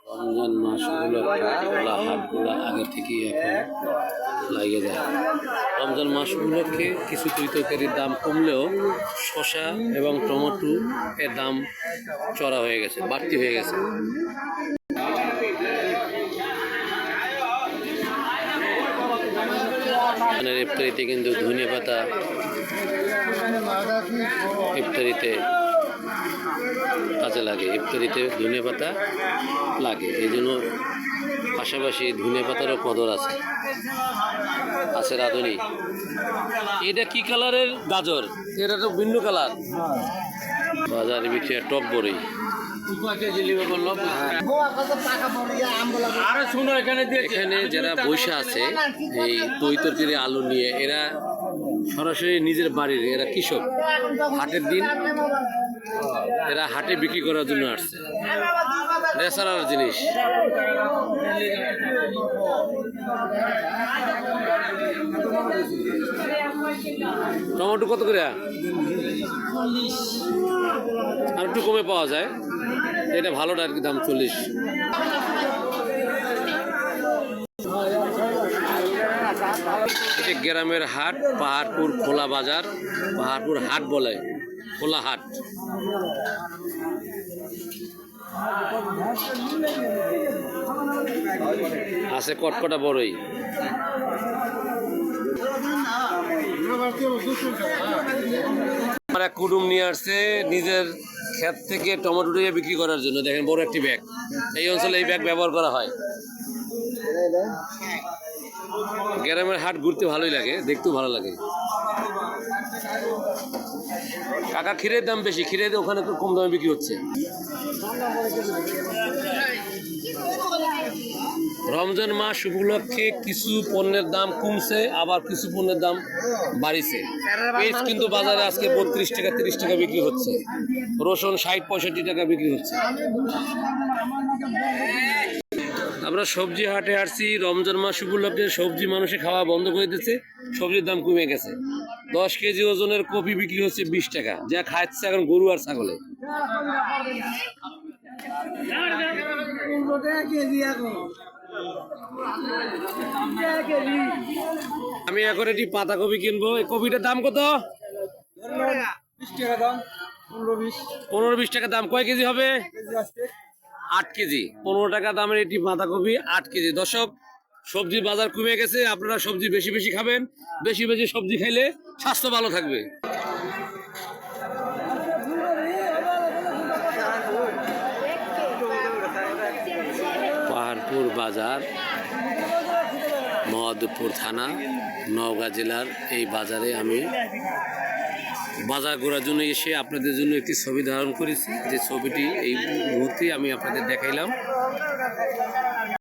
রমজান মাসগুলো হাটগুলো আগে থেকেই এখন লাগিয়ে যায়। রমজান মাসগুলোকে কিছু তৈতরকারির দাম কমলেও শসা এবং টমেটো এর দাম চড়া হয়ে গেছে, বাড়তি হয়ে গেছে। ইফতারিতে কিন্তু ধনে পাতা ইফতারিতে কাজে লাগে, ইফতারিতে ধনে পাতা লাগে, এই জন্য পাশাপাশি ধনে পাতারও কদর আছে। আছে রাঁধুনি। এটা কি কালারের গাজর? এটা তো ভিন্ন কালার। বাজারে বিক্রি টক বড়ি। এখানে যারা বৈশা আছে এই তৈতরকারি আলু নিয়ে, এরা সরাসরি নিজের বাড়ির, এরা কৃষক। হাটের দিন এরা হাটে বিক্রি করার জন্য আসছে। ন্যাচারাল জিনিস। টমেটো কত করে? আর একটু কমে পাওয়া যায়, এটা ভালোটা আর কি, দাম 40। গ্রামের হাট, পাহাড়পুর খোলা বাজার, পাহাড়পুর হাট বলে, খোলা হাট। আছে কটকটা বড়ই। আমার এক কুটুম নিয়ে আসছে নিজের ক্ষেত থেকে টমেটো দিয়ে বিক্রি করার জন্য। দেখেন বড় একটি ব্যাগ, এই অঞ্চলে এই ব্যাগ ব্যবহার করা হয়। গ্রামের হাট ঘুরতে ভালোই লাগে, দেখতেও ভালো লাগে। কাকা ক্ষীরের দাম বেশি, ক্ষীরের ওখানে একটু কম দামে বিক্রি হচ্ছে। রমজান মাস উপলক্ষে কিছু পণ্যের দাম কমছে, আবার কিছু পণ্যের দাম বাড়িছে। পেঁয়াজ কিন্তু বাজারে আজকে 32 টাকা 30 টাকা বিক্রি হচ্ছে। রসুন 60-65 টাকা বিক্রি হচ্ছে। আমরা সবজি হাটে আসছি। রমজান মাস উপলক্ষে সবজি মানুষে খাওয়া বন্ধ করে দিচ্ছে, সবজির দাম কমে গেছে। 10 কেজি ওজনের কপি বিক্রি হচ্ছে 20 টাকা, যা খাচ্ছে এখন গরু আর ছাগলে। আমি এখন একটি পাতাকপি কিনবো। এই কপিটার দাম কত? 15-20 টাকা দাম। কয় কেজি হবে? 8 কেজি। 15 টাকা দামের এটি বাঁধাকপি, 8 কেজি। দর্শক, সবজির বাজার কমে গেছে। আপনারা সবজি বেশি বেশি খাবেন। বেশি বেশি সবজি খাইলে স্বাস্থ্য ভালো থাকবে। পাহাড়পুর বাজার, মহাদেবপুর থানা, নওগাঁ জেলার এই বাজারে আমি বাজার ঘোরার জন্য এসে আপনাদের জন্য একটি ছবি ধারণ করেছি, যে ছবিটি এই মুহূর্তে আমি আপনাদের দেখাইলাম।